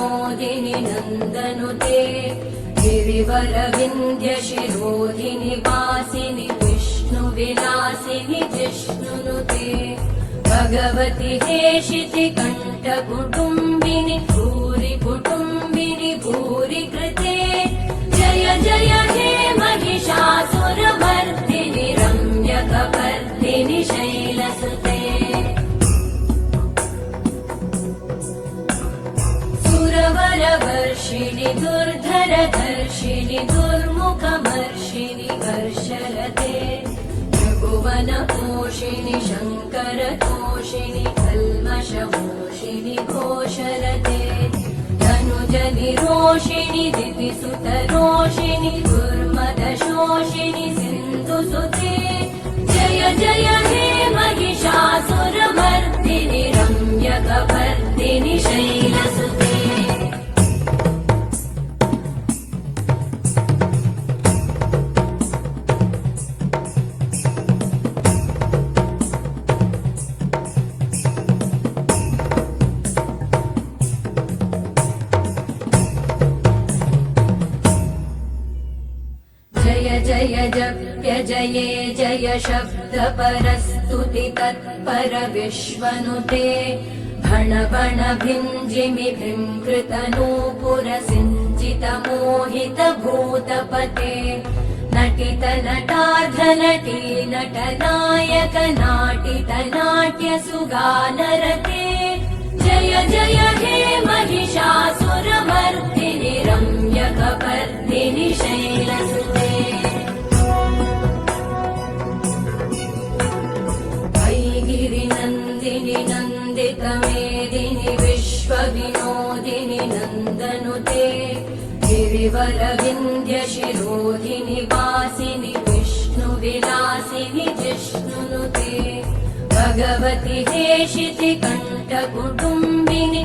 विश्वविनोदिनि नन्दनुते गिरिवरविन्द्यशिरोधिनि वासिनि विष्णुविलासिनि जिष्णुनुते भगवति हेशिति कण्ठकुटुम्बिनि भूरि कुटुम्बिनि भूरि कृते जय जय हे महिषासुरमर्दिनि रम्यकपर्दिनि शैलसुते सुरवरवर्षिणि दुर्धरधर्षिणि दुर्मुखमर्षिणि वर्षलते त्रिभुवनपोषिणि शङ्करतोषिणि कल्मषमोषिणि घोषलते धनुजनिरोषिणि दितिसुतरोषिणि दुर्मदशोषिणि सिन्धुसुते जय जय हे महिषासुरमर्दिनि रम्यकपर्दिनि शैलसुते जय जय जप्य जये जय शब्दपरस्तुति तत्पर विश्वनुते भण भण भिञ्जिमि भृङ्कृतनूपुरसिञ्चित मोहित भूतपते नटित नटार्धनटी नटनायक नाटित नाट्य सुगानरते जय जय हे महिषासुरमर्दिनि रम्यकपर्दिनि शैलसुते गिरिनन्दिनि नन्दितमेदिनि विश्वविनोदिनि नन्दनुते गिरिवरविन्द्यशिरोधिनि वासिनि विष्णुविलासिनि जिष्णुनुते भगवति हेशिति कण्ठकुटुम्बिनि